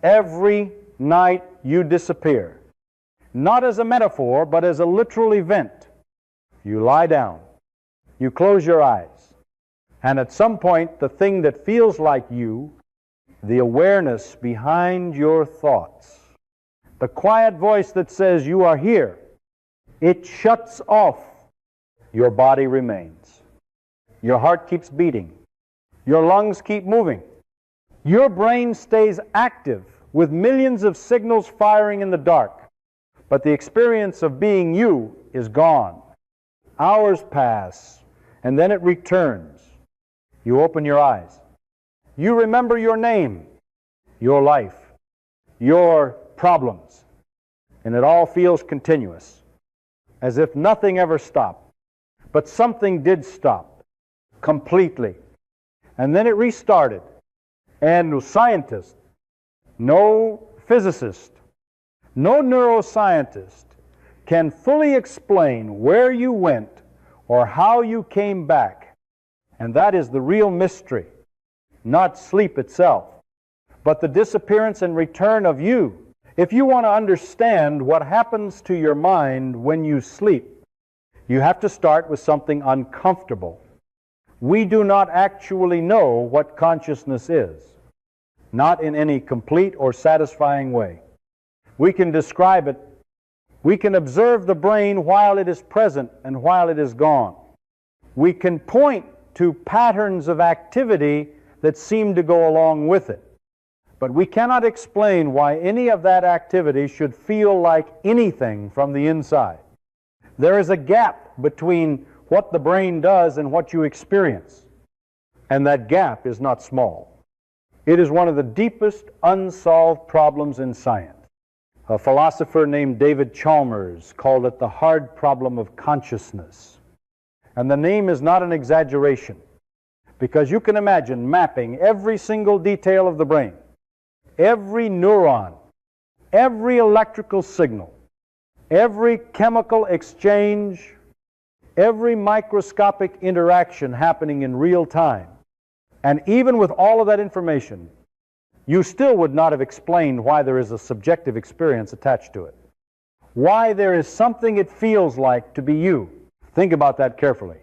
Every night you disappear. Not as a metaphor, but as a literal event. You lie down. You close your eyes. And at some point, the thing that feels like you, the awareness behind your thoughts, the quiet voice that says you are here, it shuts off. Your body remains. Your heart keeps beating. Your lungs keep moving. Your brain stays active with millions of signals firing in the dark. But the experience of being you is gone. Hours pass, and then it returns. You open your eyes. You remember your name, your life, your problems, and it all feels continuous, as if nothing ever stopped. But something did stop, completely. And then it restarted. And no scientist, no physicist, no neuroscientist can fully explain where you went or how you came back. And that is the real mystery, not sleep itself, but the disappearance and return of you. If you want to understand what happens to your mind when you sleep, you have to start with something uncomfortable. We do not actually know what consciousness is, not in any complete or satisfying way. We can describe it. We can observe the brain while it is present and while it is gone. We can point to patterns of activity that seem to go along with it. But we cannot explain why any of that activity should feel like anything from the inside. There is a gap between what the brain does and what you experience. And that gap is not small. It is one of the deepest unsolved problems in science. A philosopher named David Chalmers called it the hard problem of consciousness. And the name is not an exaggeration, because you can imagine mapping every single detail of the brain, every neuron, every electrical signal, every chemical exchange, every microscopic interaction happening in real time. And even with all of that information, you still would not have explained why there is a subjective experience attached to it. Why there is something it feels like to be you. Think about that carefully.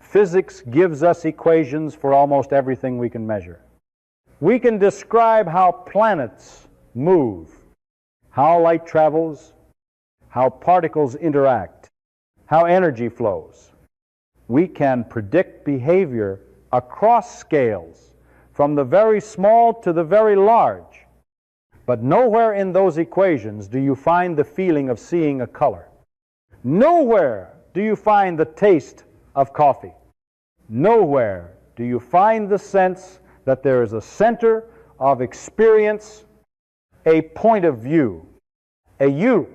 Physics gives us equations for almost everything we can measure. We can describe how planets move, how light travels, how particles interact, how energy flows. We can predict behavior across scales, from the very small to the very large. But nowhere in those equations do you find the feeling of seeing a color. Nowhere do you find the taste of coffee. Nowhere do you find the sense that there is a center of experience, a point of view, a you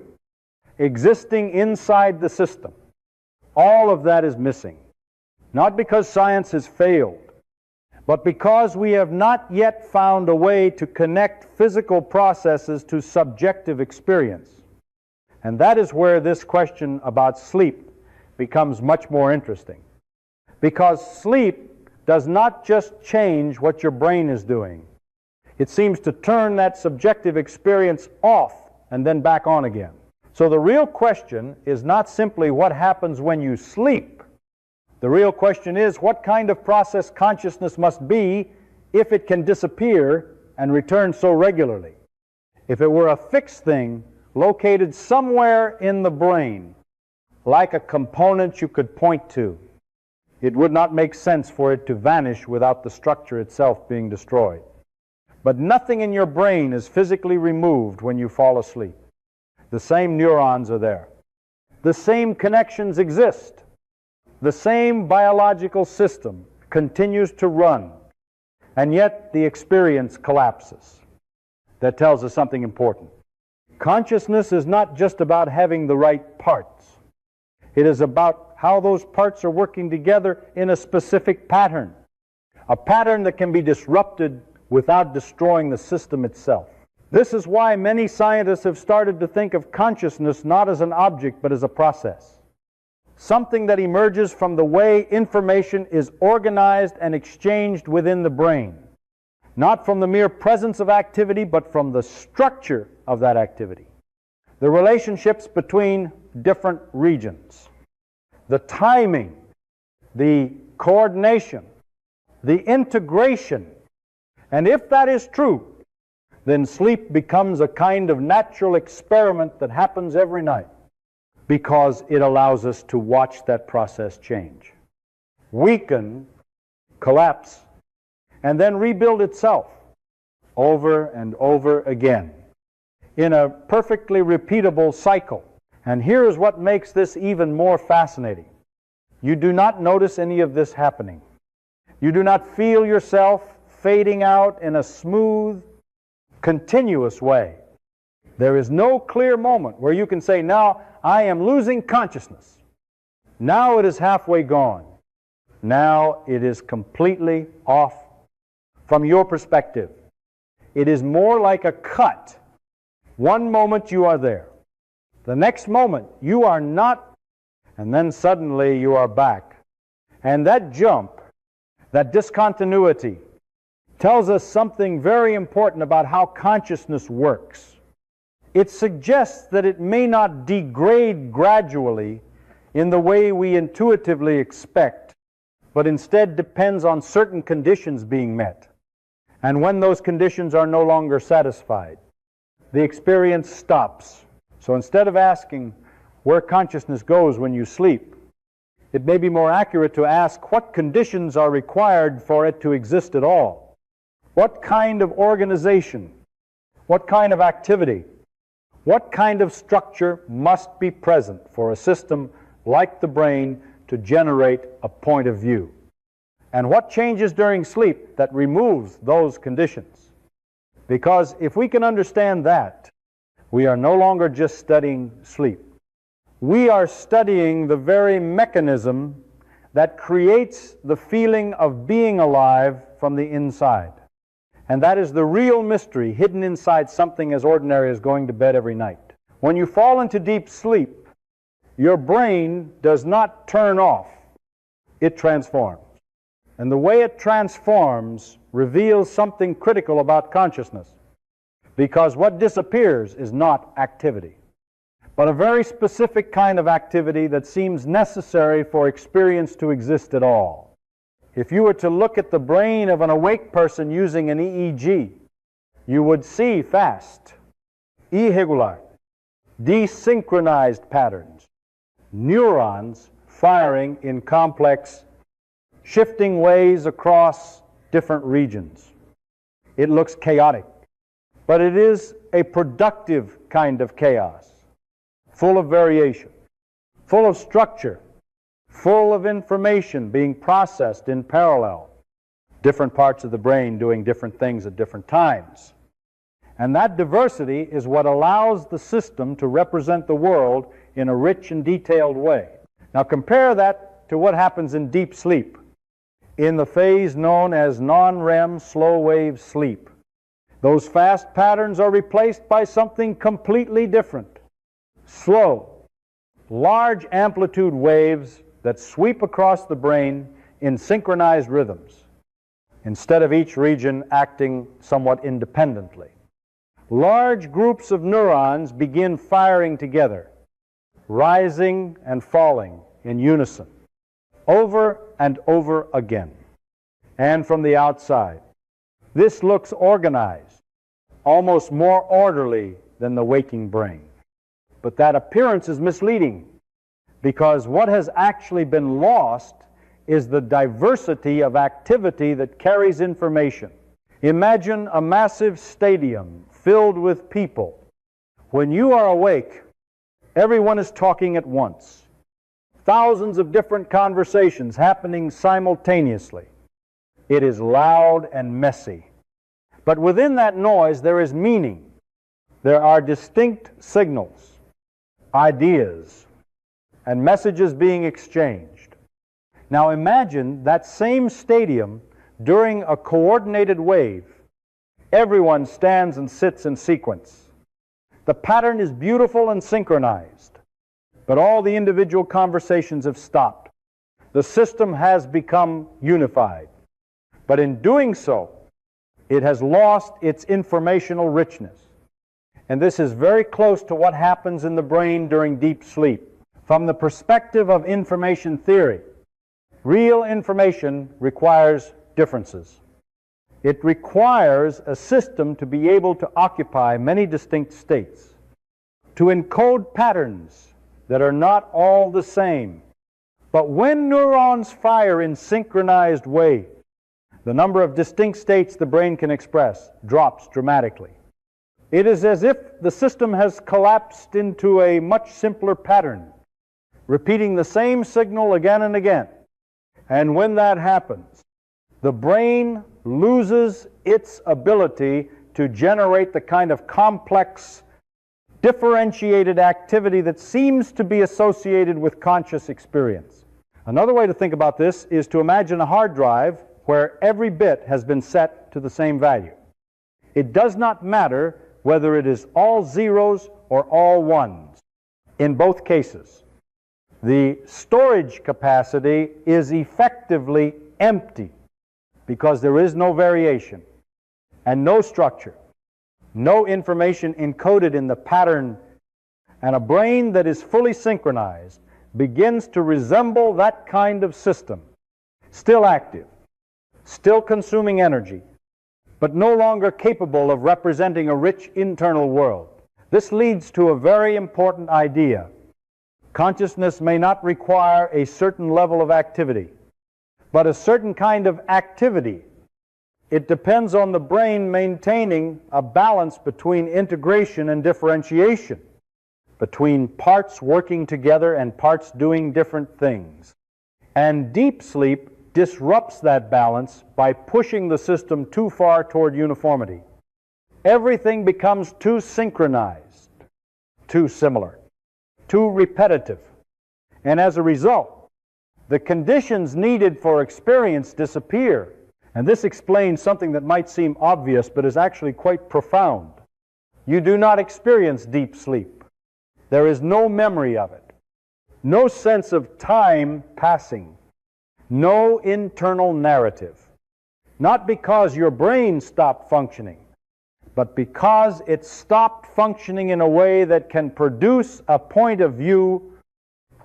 existing inside the system. All of that is missing. Not because science has failed, but because we have not yet found a way to connect physical processes to subjective experience. And that is where this question about sleep becomes much more interesting. Because sleep does not just change what your brain is doing. It seems to turn that subjective experience off and then back on again. So the real question is not simply what happens when you sleep. The real question is what kind of process consciousness must be if it can disappear and return so regularly. If it were a fixed thing located somewhere in the brain, like a component you could point to, it would not make sense for it to vanish without the structure itself being destroyed. But nothing in your brain is physically removed when you fall asleep. The same neurons are there. The same connections exist. The same biological system continues to run. And yet the experience collapses. That tells us something important. Consciousness is not just about having the right parts. It is about how those parts are working together in a specific pattern. A pattern that can be disrupted without destroying the system itself. This is why many scientists have started to think of consciousness not as an object but as a process. Something that emerges from the way information is organized and exchanged within the brain. not from the mere presence of activity, but from the structure of that activity. The relationships between different regions, the timing, the coordination, the integration. And if that is true, then sleep becomes a kind of natural experiment that happens every night, because it allows us to watch that process change, weaken, collapse, and then rebuild itself over and over again in a perfectly repeatable cycle. And here is what makes this even more fascinating. You do not notice any of this happening. You do not feel yourself fading out in a smooth, continuous way. There is no clear moment where you can say, now I am losing consciousness. Now it is halfway gone. Now it is completely off from your perspective. It is more like a cut. One moment you are there. The next moment you are not, and then suddenly you are back. And that jump, that discontinuity, tells us something very important about how consciousness works. It suggests that it may not degrade gradually in the way we intuitively expect, but instead depends on certain conditions being met. And when those conditions are no longer satisfied, the experience stops. So instead of asking where consciousness goes when you sleep, it may be more accurate to ask what conditions are required for it to exist at all. What kind of organization, what kind of activity, what kind of structure must be present for a system like the brain to generate a point of view? And what changes during sleep that removes those conditions? Because if we can understand that, we are no longer just studying sleep. We are studying the very mechanism that creates the feeling of being alive from the inside. And that is the real mystery hidden inside something as ordinary as going to bed every night. When you fall into deep sleep, your brain does not turn off. It transforms. And the way it transforms reveals something critical about consciousness. Because what disappears is not activity, but a very specific kind of activity that seems necessary for experience to exist at all. If you were to look at the brain of an awake person using an EEG, you would see fast, irregular, desynchronized patterns, neurons firing in complex, shifting ways across different regions. It looks chaotic, but it is a productive kind of chaos, full of variation, full of structure, full of information being processed in parallel, different parts of the brain doing different things at different times. And that diversity is what allows the system to represent the world in a rich and detailed way. Now compare that to what happens in deep sleep, in the phase known as non-REM slow-wave sleep. Those fast patterns are replaced by something completely different. Slow, large amplitude waves that sweep across the brain in synchronized rhythms, instead of each region acting somewhat independently. Large groups of neurons begin firing together, rising and falling in unison, over and over again. And from the outside, this looks organized, almost more orderly than the waking brain. But that appearance is misleading, because what has actually been lost is the diversity of activity that carries information. Imagine a massive stadium filled with people. When you are awake, everyone is talking at once. Thousands of different conversations happening simultaneously. It is loud and messy. But within that noise, there is meaning. There are distinct signals, ideas, and messages being exchanged. Now imagine that same stadium during a coordinated wave. Everyone stands and sits in sequence. The pattern is beautiful and synchronized, but all the individual conversations have stopped. The system has become unified. But in doing so, It has lost its informational richness. And this is very close to what happens in the brain during deep sleep. From the perspective of information theory, real information requires differences. It requires a system to be able to occupy many distinct states, to encode patterns that are not all the same. But when neurons fire in synchronized way, the number of distinct states the brain can express drops dramatically. It is as if the system has collapsed into a much simpler pattern, repeating the same signal again and again. And when that happens, the brain loses its ability to generate the kind of complex, differentiated activity that seems to be associated with conscious experience. Another way to think about this is to imagine a hard drive where every bit has been set to the same value. It does not matter whether it is all zeros or all ones. In both cases, the storage capacity is effectively empty because there is no variation and no structure, no information encoded in the pattern, and a brain that is fully synchronized begins to resemble that kind of system, still active, still consuming energy, but no longer capable of representing a rich internal world. This leads to a very important idea. Consciousness may not require a certain level of activity, but a certain kind of activity. It depends on the brain maintaining a balance between integration and differentiation, between parts working together and parts doing different things. And deep sleep disrupts that balance by pushing the system too far toward uniformity. Everything becomes too synchronized, too similar, too repetitive. And as a result, the conditions needed for experience disappear. And this explains something that might seem obvious but is actually quite profound. You do not experience deep sleep. There is no memory of it, no sense of time passing, no internal narrative. Not because your brain stopped functioning, but because it stopped functioning in a way that can produce a point of view.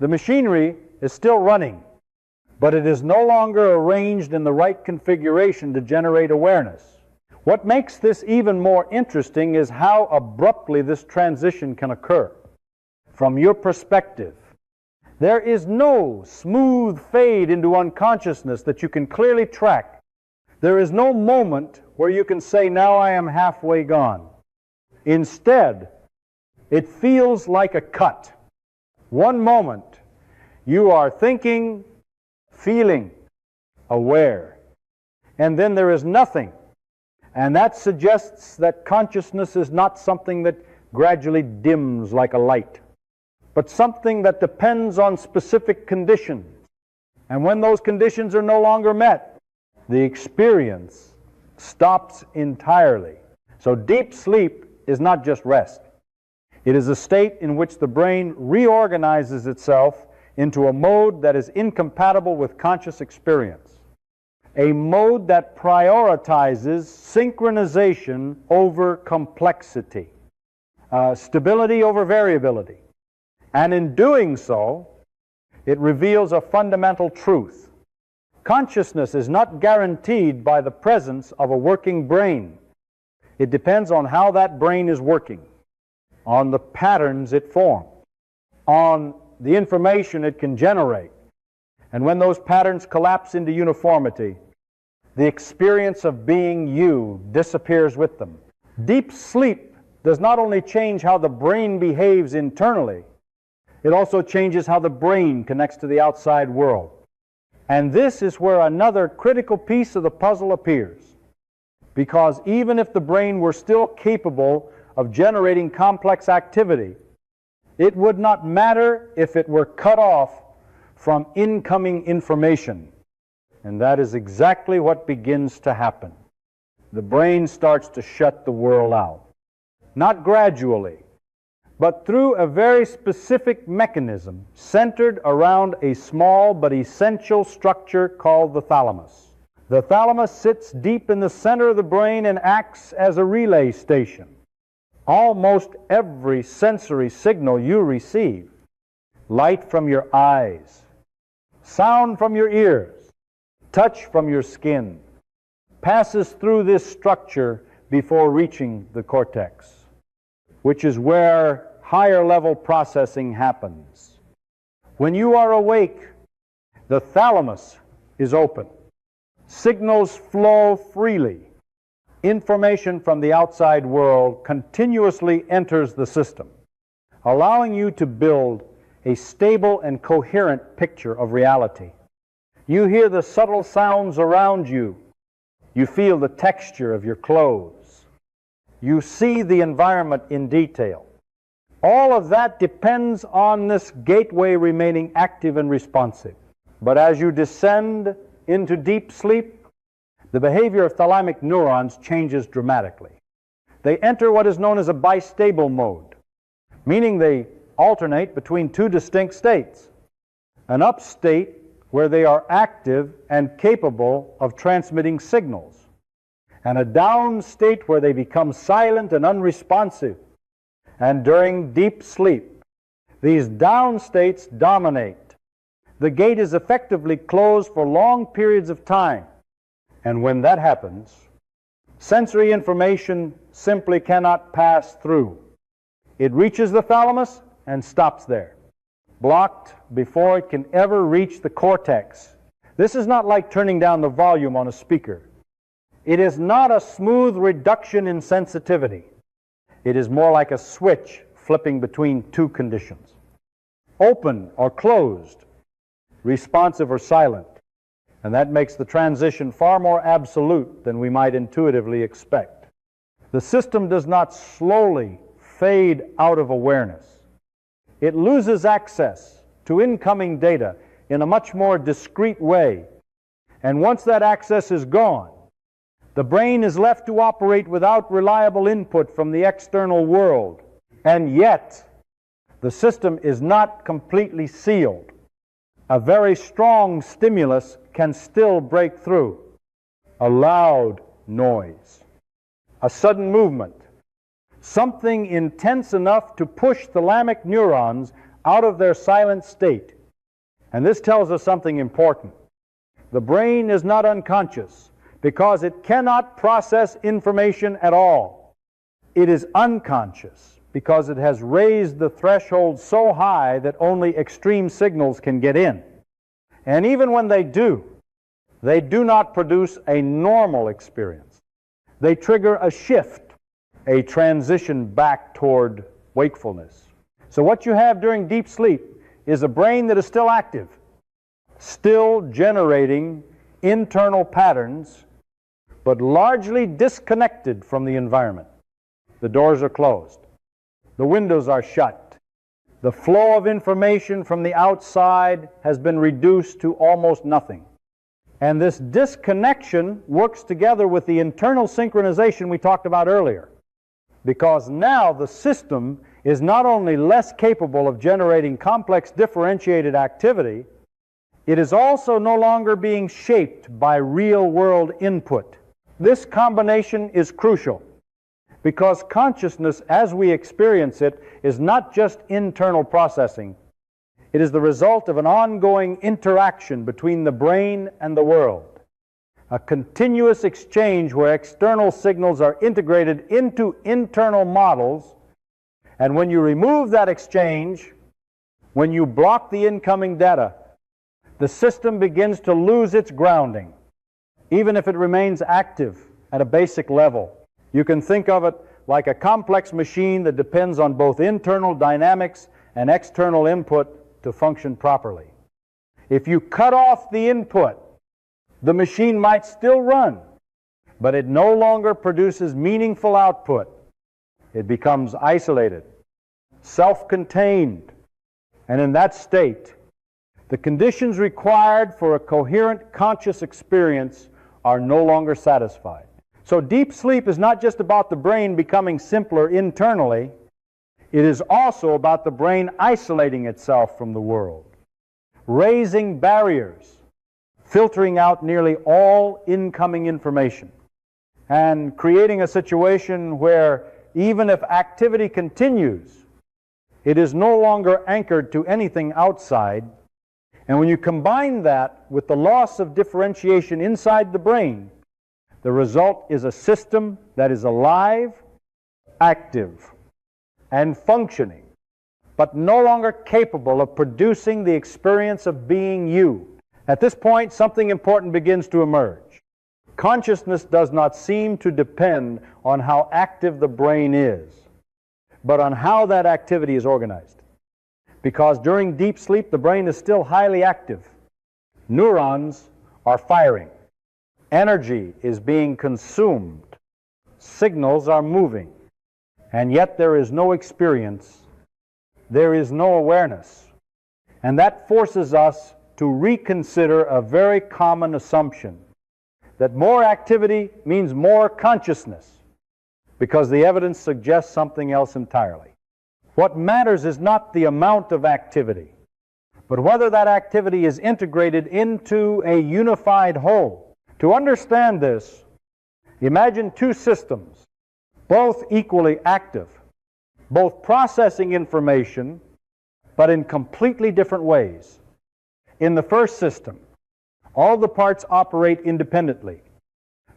The machinery is still running, but it is no longer arranged in the right configuration to generate awareness. What makes this even more interesting is how abruptly this transition can occur. From your perspective, there is no smooth fade into unconsciousness that you can clearly track. There is no moment where you can say, now I am halfway gone. Instead, it feels like a cut. One moment, you are thinking, feeling, aware. And then there is nothing. And that suggests that consciousness is not something that gradually dims like a light, but something that depends on specific conditions. And when those conditions are no longer met, the experience stops entirely. So deep sleep is not just rest. It is a state in which the brain reorganizes itself into a mode that is incompatible with conscious experience, a mode that prioritizes synchronization over complexity, stability over variability. And in doing so, it reveals a fundamental truth. Consciousness is not guaranteed by the presence of a working brain. It depends on how that brain is working, on the patterns it forms, on the information it can generate. And when those patterns collapse into uniformity, the experience of being you disappears with them. Deep sleep does not only change how the brain behaves internally, it also changes how the brain connects to the outside world. And this is where another critical piece of the puzzle appears. Because even if the brain were still capable of generating complex activity, it would not matter if it were cut off from incoming information. And that is exactly what begins to happen. The brain starts to shut the world out. Not gradually, but through a very specific mechanism centered around a small but essential structure called the thalamus. The thalamus sits deep in the center of the brain and acts as a relay station. Almost every sensory signal you receive, light from your eyes, sound from your ears, touch from your skin, passes through this structure before reaching the cortex, which is where higher level processing happens. When you are awake, the thalamus is open. Signals flow freely. Information from the outside world continuously enters the system, allowing you to build a stable and coherent picture of reality. You hear the subtle sounds around you. You feel the texture of your clothes. You see the environment in detail. All of that depends on this gateway remaining active and responsive. But as you descend into deep sleep, the behavior of thalamic neurons changes dramatically. They enter what is known as a bistable mode, meaning they alternate between two distinct states. An up state where they are active and capable of transmitting signals, and a down state where they become silent and unresponsive. And during deep sleep, these down states dominate. The gate is effectively closed for long periods of time. And when that happens, sensory information simply cannot pass through. It reaches the thalamus and stops there, blocked before it can ever reach the cortex. This is not like turning down the volume on a speaker. It is not a smooth reduction in sensitivity. It is more like a switch flipping between two conditions: open or closed, responsive or silent. And that makes the transition far more absolute than we might intuitively expect. The system does not slowly fade out of awareness. It loses access to incoming data in a much more discrete way. And once that access is gone, the brain is left to operate without reliable input from the external world. And yet, the system is not completely sealed. A very strong stimulus can still break through. A loud noise, a sudden movement, something intense enough to push thalamic neurons out of their silent state. And this tells us something important. The brain is not unconscious because it cannot process information at all. It is unconscious because it has raised the threshold so high that only extreme signals can get in. And even when they do not produce a normal experience. They trigger a shift, a transition back toward wakefulness. So what you have during deep sleep is a brain that is still active, still generating internal patterns, but largely disconnected from the environment. The doors are closed. The windows are shut. The flow of information from the outside has been reduced to almost nothing. And this disconnection works together with the internal synchronization we talked about earlier. Because now the system is not only less capable of generating complex differentiated activity, it is also no longer being shaped by real-world input. This combination is crucial because consciousness as we experience it is not just internal processing. It is the result of an ongoing interaction between the brain and the world, a continuous exchange where external signals are integrated into internal models, and when you remove that exchange, when you block the incoming data, the system begins to lose its grounding, even if it remains active at a basic level. You can think of it like a complex machine that depends on both internal dynamics and external input to function properly. If you cut off the input, the machine might still run, but it no longer produces meaningful output. It becomes isolated, self-contained, and in that state, the conditions required for a coherent conscious experience are no longer satisfied. So deep sleep is not just about the brain becoming simpler internally. It is also about the brain isolating itself from the world, raising barriers, filtering out nearly all incoming information, and creating a situation where even if activity continues, it is no longer anchored to anything outside. And when you combine that with the loss of differentiation inside the brain, the result is a system that is alive, active, and functioning, but no longer capable of producing the experience of being you. At this point, something important begins to emerge. Consciousness does not seem to depend on how active the brain is, but on how that activity is organized. Because during deep sleep, the brain is still highly active. Neurons are firing. Energy is being consumed. Signals are moving. And yet there is no experience. There is no awareness. And that forces us to reconsider a very common assumption, that more activity means more consciousness, because the evidence suggests something else entirely. What matters is not the amount of activity, but whether that activity is integrated into a unified whole. To understand this, imagine two systems, both equally active, both processing information, but in completely different ways. In the first system, all the parts operate independently.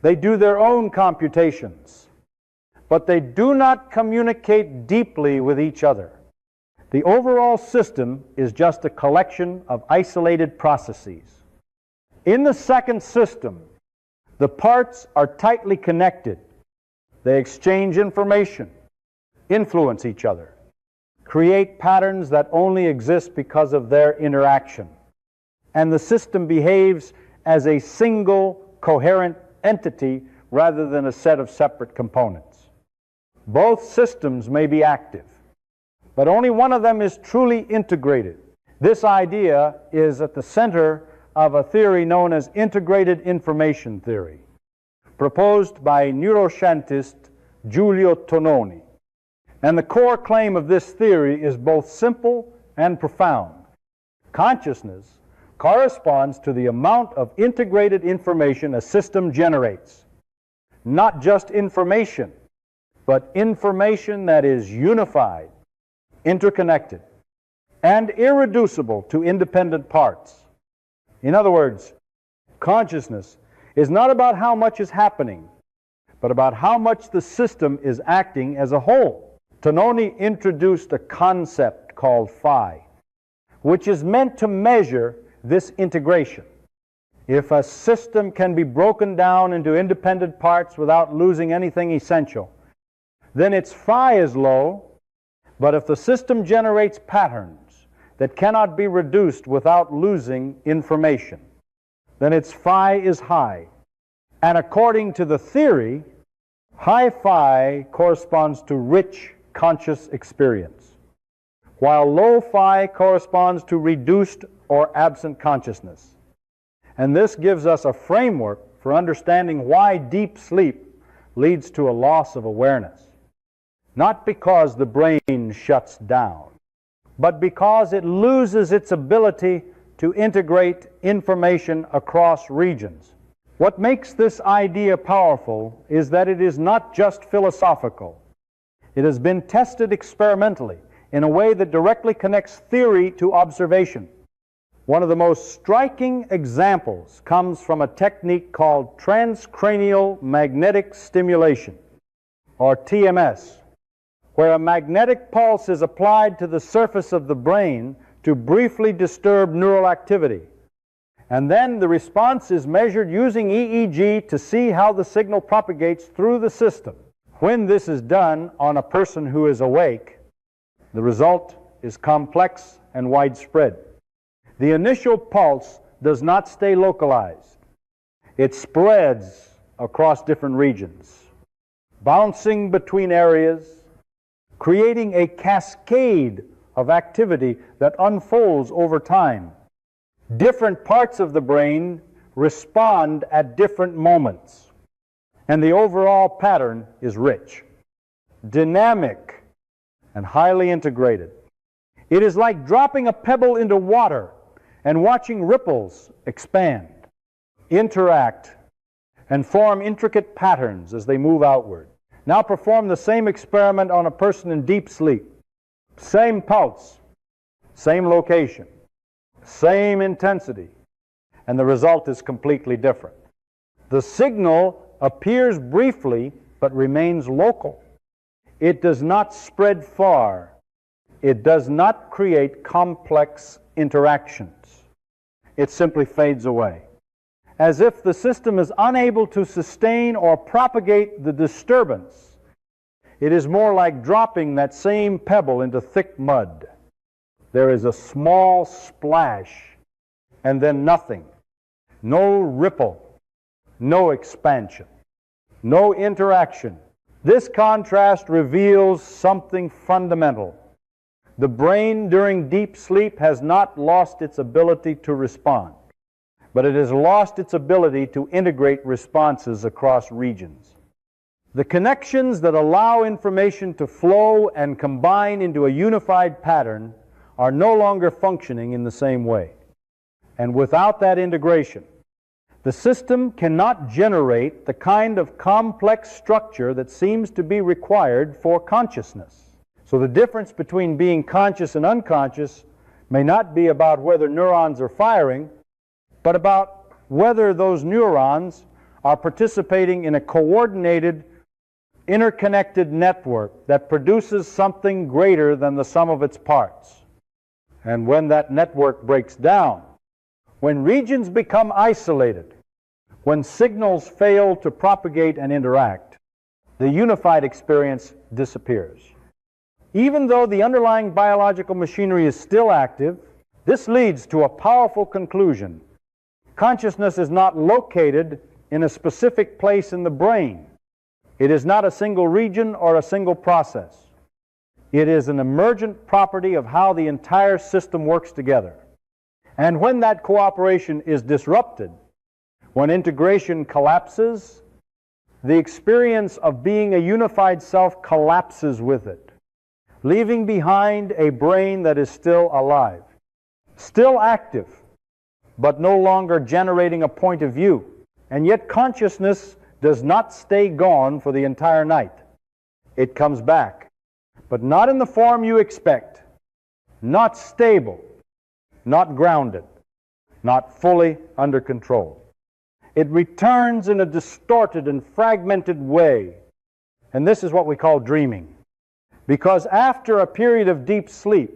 They do their own computations, but they do not communicate deeply with each other. The overall system is just a collection of isolated processes. In the second system, the parts are tightly connected. They exchange information, influence each other, create patterns that only exist because of their interaction. And the system behaves as a single, coherent entity rather than a set of separate components. Both systems may be active, but only one of them is truly integrated. This idea is at the center of a theory known as integrated information theory, proposed by neuroscientist Giulio Tononi. And the core claim of this theory is both simple and profound. Consciousness corresponds to the amount of integrated information a system generates. Not just information, but information that is unified, interconnected, and irreducible to independent parts. In other words, consciousness is not about how much is happening, but about how much the system is acting as a whole. Tononi introduced a concept called phi, which is meant to measure this integration. If a system can be broken down into independent parts without losing anything essential, then its phi is low. But if the system generates patterns that cannot be reduced without losing information, then its phi is high. And according to the theory, high phi corresponds to rich conscious experience, while low phi corresponds to reduced or absent consciousness. And this gives us a framework for understanding why deep sleep leads to a loss of awareness. Not because the brain shuts down, but because it loses its ability to integrate information across regions. What makes this idea powerful is that it is not just philosophical. It has been tested experimentally in a way that directly connects theory to observation. One of the most striking examples comes from a technique called transcranial magnetic stimulation, or TMS, where a magnetic pulse is applied to the surface of the brain to briefly disturb neural activity. And then the response is measured using EEG to see how the signal propagates through the system. When this is done on a person who is awake, the result is complex and widespread. The initial pulse does not stay localized. It spreads across different regions, bouncing between areas, creating a cascade of activity that unfolds over time. Different parts of the brain respond at different moments, and the overall pattern is rich, dynamic, and highly integrated. It is like dropping a pebble into water and watching ripples expand. interact, and form intricate patterns as they move outward. Now perform the same experiment on a person in deep sleep. Same pulse, same location, same intensity, and the result is completely different. The signal appears briefly but remains local. It does not spread far. It does not create complex interactions. It simply fades away, as if the system is unable to sustain or propagate the disturbance. It is more like dropping that same pebble into thick mud. There is a small splash and then nothing. No ripple, no expansion, no interaction. This contrast reveals something fundamental. The brain during deep sleep has not lost its ability to respond, but it has lost its ability to integrate responses across regions. The connections that allow information to flow and combine into a unified pattern are no longer functioning in the same way. And without that integration, the system cannot generate the kind of complex structure that seems to be required for consciousness. So the difference between being conscious and unconscious may not be about whether neurons are firing, but about whether those neurons are participating in a coordinated, interconnected network that produces something greater than the sum of its parts. And when that network breaks down, when regions become isolated, when signals fail to propagate and interact, the unified experience disappears. Even though the underlying biological machinery is still active, this leads to a powerful conclusion. Consciousness is not located in a specific place in the brain. It is not a single region or a single process. It is an emergent property of how the entire system works together. And when that cooperation is disrupted, when integration collapses, the experience of being a unified self collapses with it, leaving behind a brain that is still alive, still active, but no longer generating a point of view. And yet consciousness does not stay gone for the entire night. It comes back, but not in the form you expect, not stable, not grounded, not fully under control. It returns in a distorted and fragmented way, and this is what we call dreaming. Because after a period of deep sleep,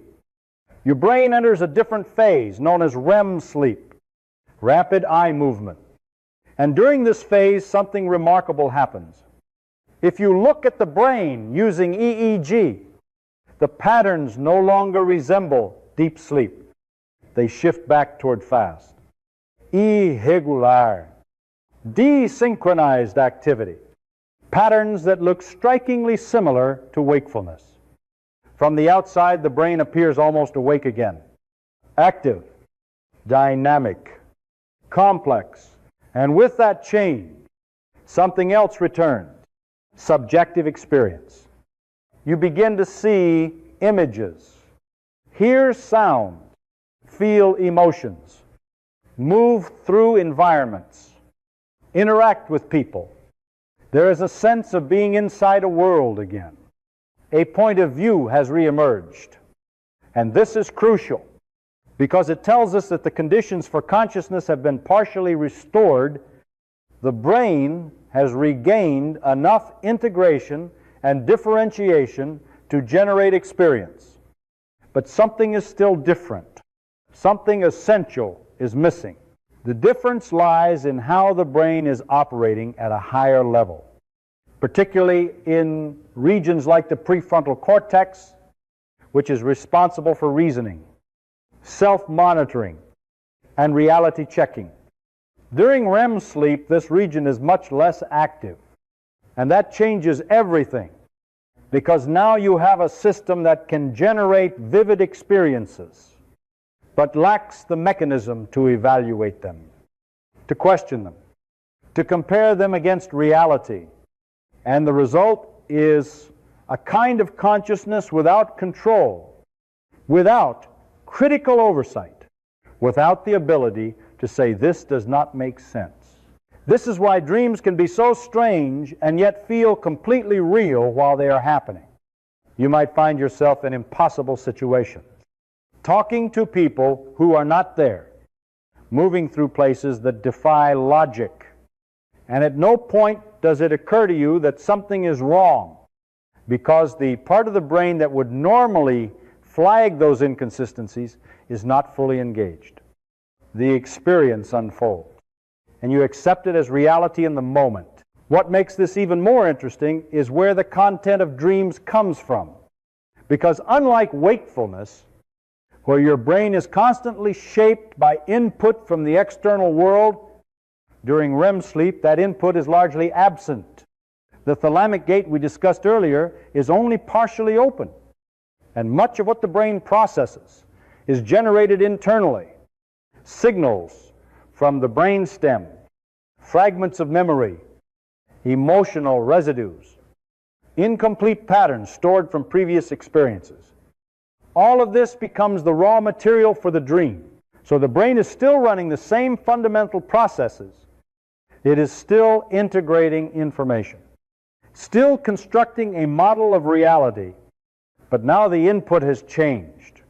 your brain enters a different phase known as REM sleep, rapid eye movement. And during this phase, something remarkable happens. If you look at the brain using EEG, the patterns no longer resemble deep sleep. They shift back toward fast. Irregular, desynchronized activity. Patterns that look strikingly similar to wakefulness. From the outside, the brain appears almost awake again. Active, dynamic, complex. And with that change, something else returns. Subjective experience. You begin to see images, hear sound, feel emotions, move through environments, interact with people. There is a sense of being inside a world again. A point of view has reemerged. And this is crucial because it tells us that the conditions for consciousness have been partially restored. The brain has regained enough integration and differentiation to generate experience. But something is still different. Something essential is missing. The difference lies in how the brain is operating at a higher level, particularly in regions like the prefrontal cortex, which is responsible for reasoning, self-monitoring, and reality checking. During REM sleep, this region is much less active, and that changes everything, because now you have a system that can generate vivid experiences, but lacks the mechanism to evaluate them, to question them, to compare them against reality. And the result is a kind of consciousness without control, without critical oversight, without the ability to say, this does not make sense. This is why dreams can be so strange and yet feel completely real while they are happening. You might find yourself in impossible situations, talking to people who are not there, moving through places that defy logic, and at no point does it occur to you that something is wrong, because the part of the brain that would normally flag those inconsistencies is not fully engaged. The experience unfolds, and you accept it as reality in the moment. What makes this even more interesting is where the content of dreams comes from. Because unlike wakefulness, where your brain is constantly shaped by input from the external world, during REM sleep, that input is largely absent. The thalamic gate we discussed earlier is only partially open, and much of what the brain processes is generated internally. Signals from the brain stem, fragments of memory, emotional residues, incomplete patterns stored from previous experiences. All of this becomes the raw material for the dream. So the brain is still running the same fundamental processes. It is still integrating information, still constructing a model of reality, but now the input has changed.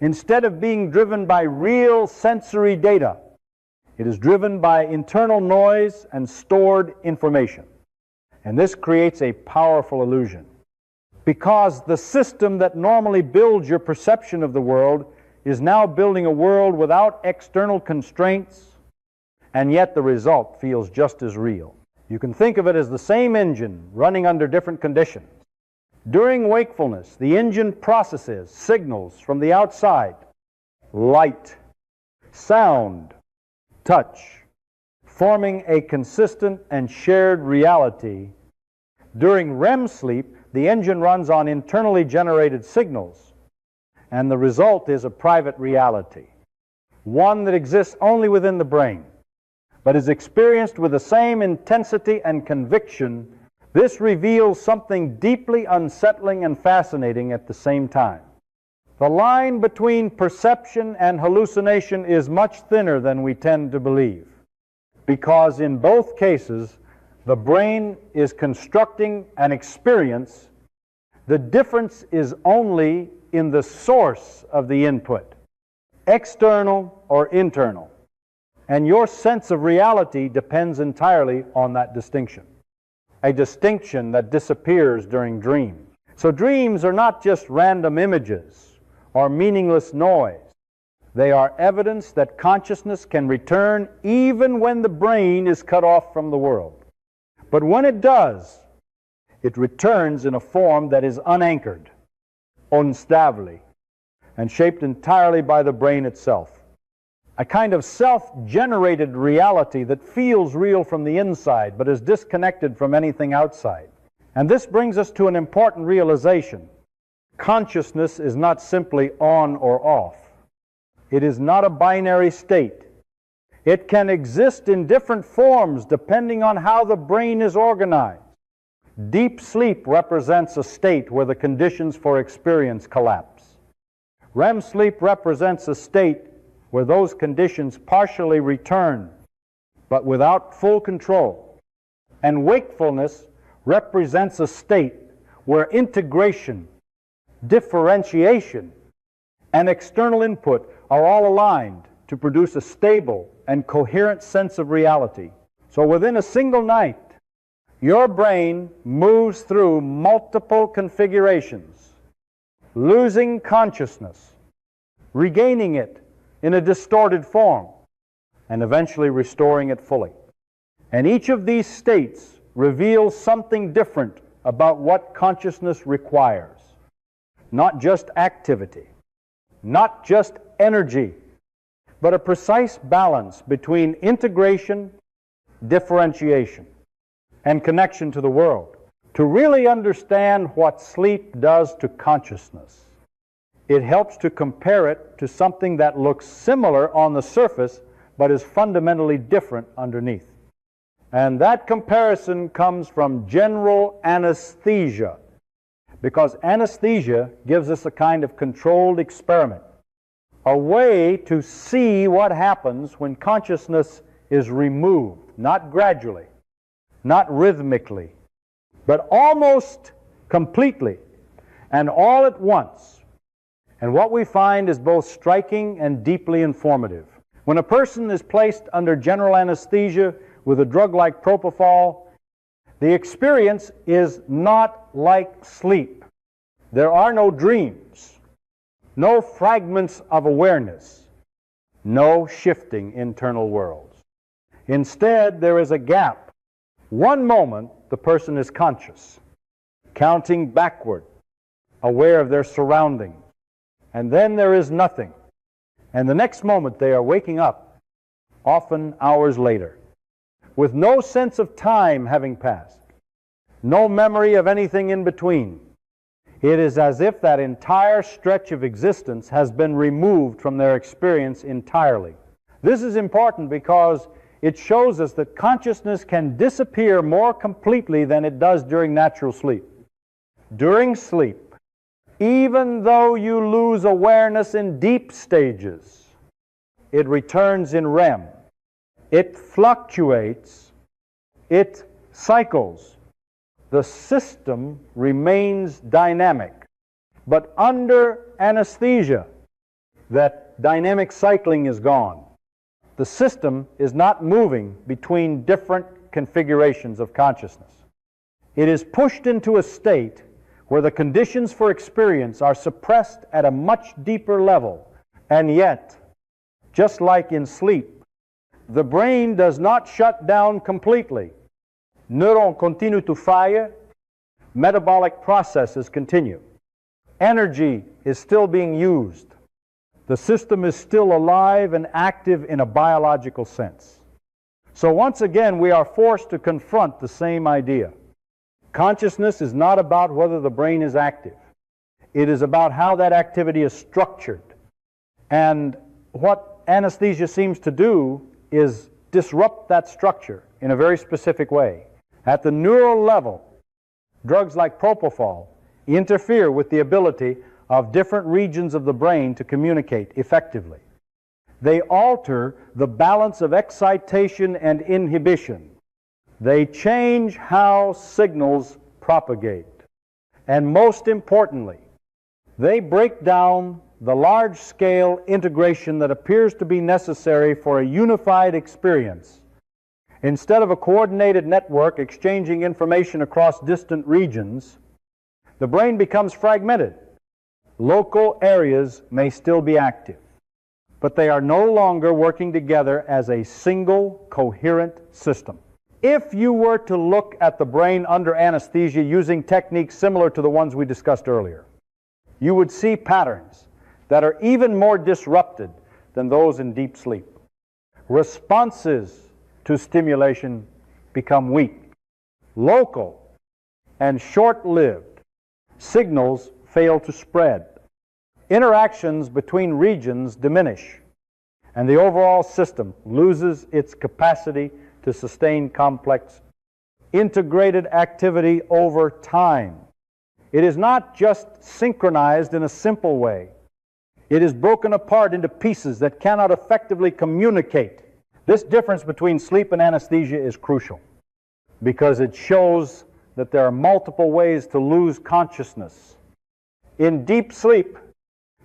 Instead of being driven by real sensory data, it is driven by internal noise and stored information. And this creates a powerful illusion, because the system that normally builds your perception of the world is now building a world without external constraints, and yet the result feels just as real. You can think of it as the same engine running under different conditions. During wakefulness, the engine processes signals from the outside: light, sound, touch, forming a consistent and shared reality. During REM sleep, the engine runs on internally generated signals, and the result is a private reality, one that exists only within the brain, but is experienced with the same intensity and conviction. This reveals something deeply unsettling and fascinating at the same time. The line between perception and hallucination is much thinner than we tend to believe, because in both cases, the brain is constructing an experience. The difference is only in the source of the input, external or internal. And your sense of reality depends entirely on that distinction, a distinction that disappears during dreams. So dreams are not just random images or meaningless noise. They are evidence that consciousness can return even when the brain is cut off from the world. But when it does, it returns in a form that is unanchored, unstavely, and shaped entirely by the brain itself. A kind of self-generated reality that feels real from the inside, but is disconnected from anything outside. And this brings us to an important realization. Consciousness is not simply on or off. It is not a binary state. It can exist in different forms depending on how the brain is organized. Deep sleep represents a state where the conditions for experience collapse. REM sleep represents a state where those conditions partially return, but without full control. And wakefulness represents a state where integration, differentiation, and external input are all aligned to produce a stable and coherent sense of reality. So within a single night, your brain moves through multiple configurations, losing consciousness, regaining it in a distorted form, and eventually restoring it fully. And each of these states reveals something different about what consciousness requires. Not just activity, not just energy, but a precise balance between integration, differentiation, and connection to the world. To really understand what sleep does to consciousness, it helps to compare it to something that looks similar on the surface, but is fundamentally different underneath. And that comparison comes from general anesthesia, because anesthesia gives us a kind of controlled experiment, a way to see what happens when consciousness is removed, not gradually, not rhythmically, but almost completely and all at once. And what we find is both striking and deeply informative. When a person is placed under general anesthesia with a drug like propofol, the experience is not like sleep. There are no dreams, no fragments of awareness, no shifting internal worlds. Instead, there is a gap. One moment, the person is conscious, counting backward, aware of their surroundings, and then there is nothing. And the next moment, they are waking up, often hours later, with no sense of time having passed, no memory of anything in between. It is as if that entire stretch of existence has been removed from their experience entirely. This is important because it shows us that consciousness can disappear more completely than it does during natural sleep. During sleep, even though you lose awareness in deep stages, it returns in REM. It fluctuates, it cycles. The system remains dynamic. But under anesthesia, that dynamic cycling is gone. The system is not moving between different configurations of consciousness. It is pushed into a state where the conditions for experience are suppressed at a much deeper level. And yet, just like in sleep, the brain does not shut down completely. Neurons continue to fire, metabolic processes continue. Energy is still being used. The system is still alive and active in a biological sense. So once again, we are forced to confront the same idea. Consciousness is not about whether the brain is active. It is about how that activity is structured. And what anesthesia seems to do is disrupt that structure in a very specific way. At the neural level, drugs like propofol interfere with the ability of different regions of the brain to communicate effectively. They alter the balance of excitation and inhibition. They change how signals propagate. And most importantly, they break down the large-scale integration that appears to be necessary for a unified experience. Instead of a coordinated network exchanging information across distant regions, the brain becomes fragmented. Local areas may still be active, but they are no longer working together as a single coherent system. If you were to look at the brain under anesthesia using techniques similar to the ones we discussed earlier, you would see patterns that are even more disrupted than those in deep sleep. Responses to stimulation become weak. Local and short-lived signals fail to spread. Interactions between regions diminish, and the overall system loses its capacity to sustain complex, integrated activity over time. It is not just synchronized in a simple way. It is broken apart into pieces that cannot effectively communicate. This difference between sleep and anesthesia is crucial because it shows that there are multiple ways to lose consciousness. In deep sleep,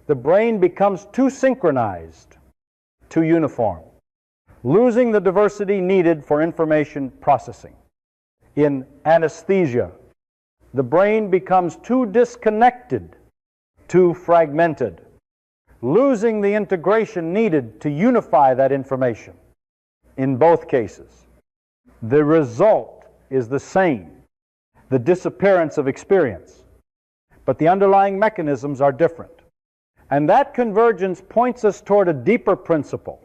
the brain becomes too synchronized, too uniform, losing the diversity needed for information processing. In anesthesia, the brain becomes too disconnected, too fragmented, losing the integration needed to unify that information. In both cases, the result is the same, the disappearance of experience, but the underlying mechanisms are different. And that convergence points us toward a deeper principle.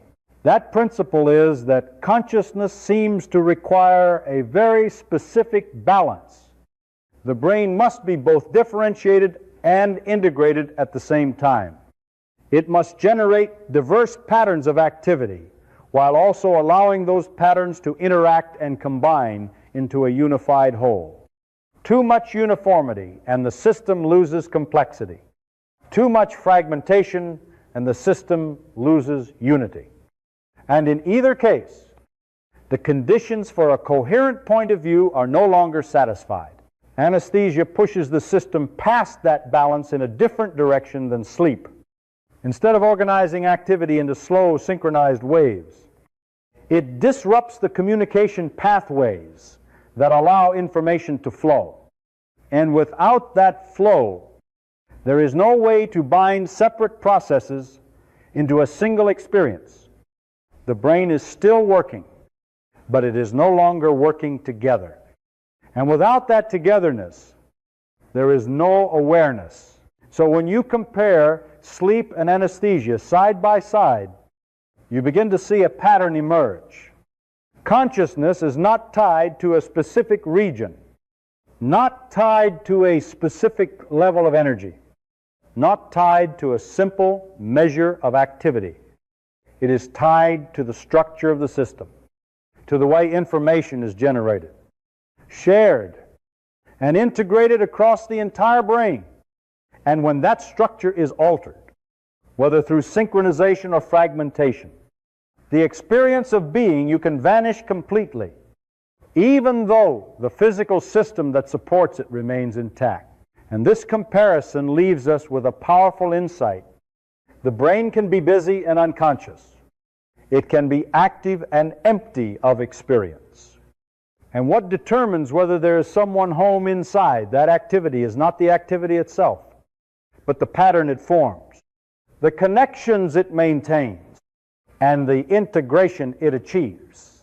That principle is that consciousness seems to require a very specific balance. The brain must be both differentiated and integrated at the same time. It must generate diverse patterns of activity while also allowing those patterns to interact and combine into a unified whole. Too much uniformity and the system loses complexity. Too much fragmentation and the system loses unity. And in either case, The conditions for a coherent point of view are no longer satisfied. Anesthesia pushes the system past that balance in a different direction than sleep. Instead of organizing activity into slow, synchronized waves, it disrupts the communication pathways that allow information to flow. And without that flow, there is no way to bind separate processes into a single experience. The brain is still working, but it is no longer working together. And without that togetherness, there is no awareness. So when you compare sleep and anesthesia side by side, you begin to see a pattern emerge. Consciousness is not tied to a specific region, not tied to a specific level of energy, not tied to a simple measure of activity. It is tied to the structure of the system, to the way information is generated, shared, and integrated across the entire brain. And when that structure is altered, whether through synchronization or fragmentation, the experience of being, you can vanish completely, even though the physical system that supports it remains intact. And this comparison leaves us with a powerful insight. The brain can be busy and unconscious. It can be active and empty of experience. And what determines whether there is someone home inside that activity is not the activity itself, but the pattern it forms, the connections it maintains, and the integration it achieves.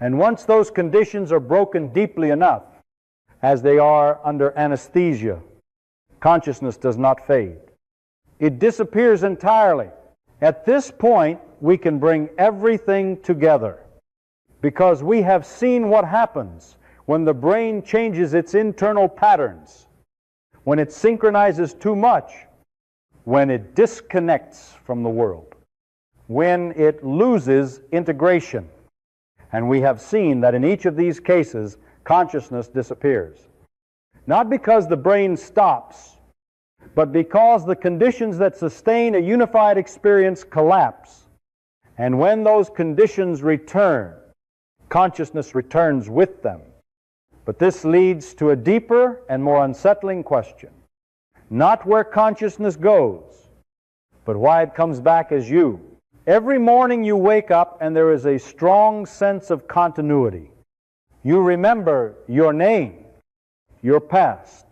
And once those conditions are broken deeply enough, as they are under anesthesia, consciousness does not fade. It disappears entirely. At this point, we can bring everything together, because we have seen what happens when the brain changes its internal patterns, when it synchronizes too much, when it disconnects from the world, when it loses integration. And we have seen that in each of these cases, consciousness disappears. Not because the brain stops, but because the conditions that sustain a unified experience collapse. And when those conditions return, consciousness returns with them. But this leads to a deeper and more unsettling question. Not where consciousness goes, but why it comes back as you. Every morning you wake up and there is a strong sense of continuity. You remember your name, your past,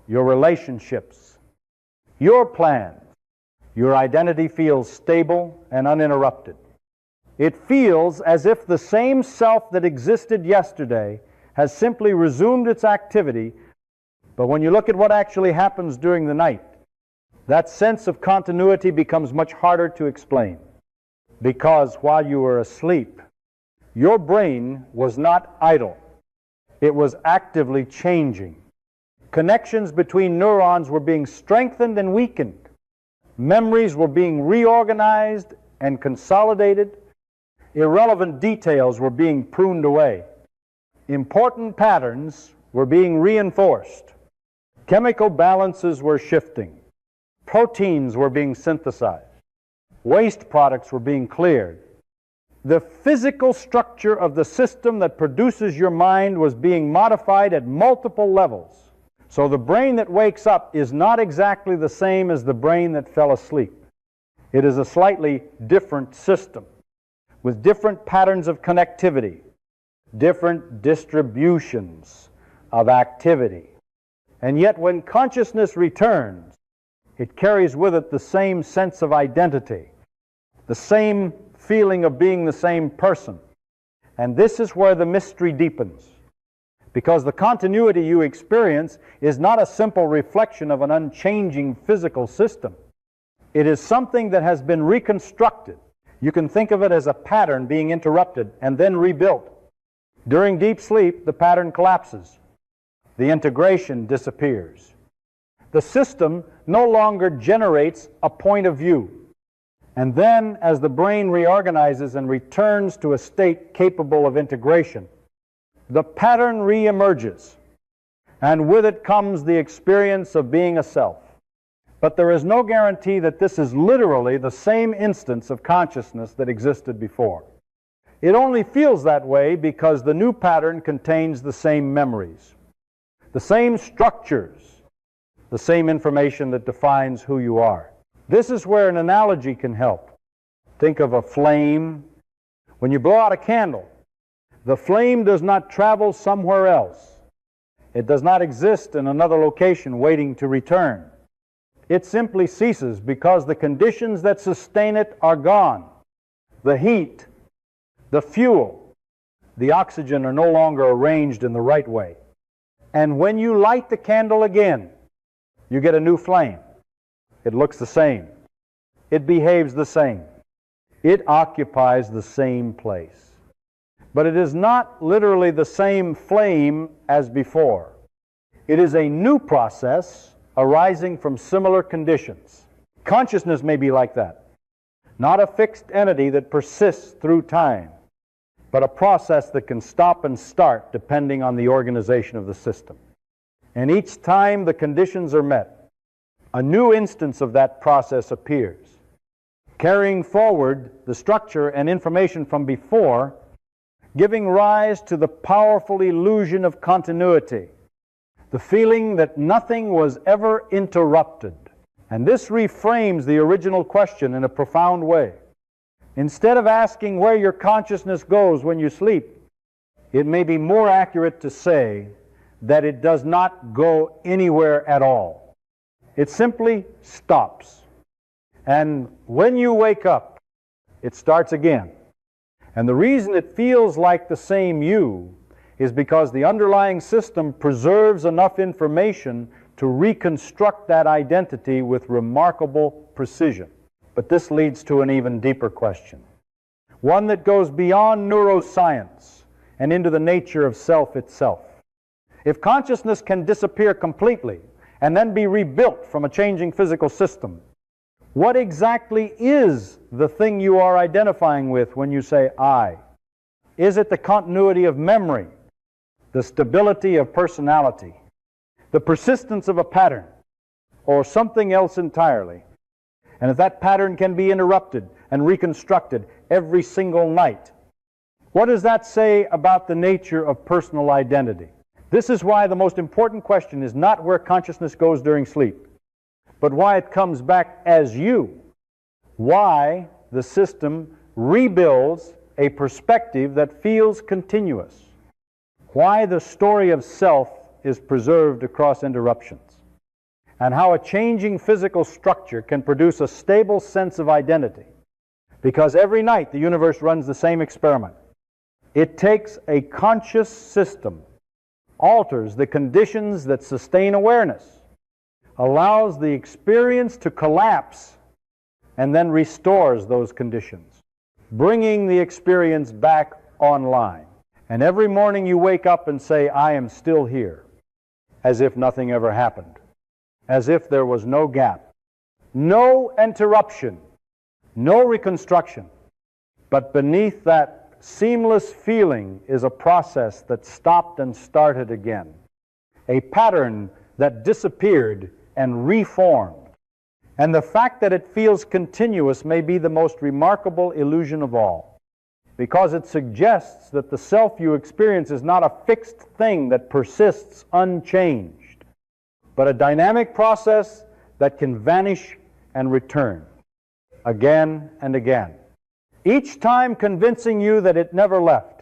your relationships, your plans. Your identity feels stable and uninterrupted. It feels as if the same self that existed yesterday has simply resumed its activity. But when you look at what actually happens during the night, that sense of continuity becomes much harder to explain. Because while you were asleep, your brain was not idle. It was actively changing. Connections between neurons were being strengthened and weakened. Memories were being reorganized and consolidated. Irrelevant details were being pruned away. Important patterns were being reinforced. Chemical balances were shifting. Proteins were being synthesized. Waste products were being cleared. The physical structure of the system that produces your mind was being modified at multiple levels. So the brain that wakes up is not exactly the same as the brain that fell asleep. It is a slightly different system with different patterns of connectivity, different distributions of activity. And yet when consciousness returns, it carries with it the same sense of identity, the same feeling of being the same person. And this is where the mystery deepens, because the continuity you experience is not a simple reflection of an unchanging physical system. It is something that has been reconstructed. You can think of it as a pattern being interrupted and then rebuilt. During deep sleep, the pattern collapses. The integration disappears. The system no longer generates a point of view. And then, as the brain reorganizes and returns to a state capable of integration, the pattern reemerges, and with it comes the experience of being a self. But there is no guarantee that this is literally the same instance of consciousness that existed before. It only feels that way because the new pattern contains the same memories, the same structures, the same information that defines who you are. This is where an analogy can help. Think of a flame. When you blow out a candle, the flame does not travel somewhere else. It does not exist in another location waiting to return. It simply ceases because the conditions that sustain it are gone. The heat, the fuel, the oxygen are no longer arranged in the right way. And when you light the candle again, you get a new flame. It looks the same. It behaves the same. It occupies the same place. But it is not literally the same flame as before. It is a new process arising from similar conditions. Consciousness may be like that. Not a fixed entity that persists through time, but a process that can stop and start depending on the organization of the system. And each time the conditions are met, a new instance of that process appears, carrying forward the structure and information from before, giving rise to the powerful illusion of continuity, the feeling that nothing was ever interrupted. And this reframes the original question in a profound way. Instead of asking where your consciousness goes when you sleep, it may be more accurate to say that it does not go anywhere at all. It simply stops. And when you wake up, it starts again. And the reason it feels like the same you is because the underlying system preserves enough information to reconstruct that identity with remarkable precision. But this leads to an even deeper question, one that goes beyond neuroscience and into the nature of self itself. If consciousness can disappear completely and then be rebuilt from a changing physical system, what exactly is the thing you are identifying with when you say I? Is it the continuity of memory, the stability of personality, the persistence of a pattern, or something else entirely? And if that pattern can be interrupted and reconstructed every single night, what does that say about the nature of personal identity? This is why the most important question is not where consciousness goes during sleep, but why it comes back as you. Why the system rebuilds a perspective that feels continuous. Why the story of self is preserved across interruptions. And how a changing physical structure can produce a stable sense of identity. Because every night the universe runs the same experiment. It takes a conscious system, alters the conditions that sustain awareness, allows the experience to collapse, and then restores those conditions, bringing the experience back online. And every morning you wake up and say, I am still here, as if nothing ever happened, as if there was no gap, no interruption, no reconstruction. But beneath that seamless feeling is a process that stopped and started again, a pattern that disappeared and reformed. And the fact that it feels continuous may be the most remarkable illusion of all, because it suggests that the self you experience is not a fixed thing that persists unchanged, but a dynamic process that can vanish and return again and again, each time convincing you that it never left,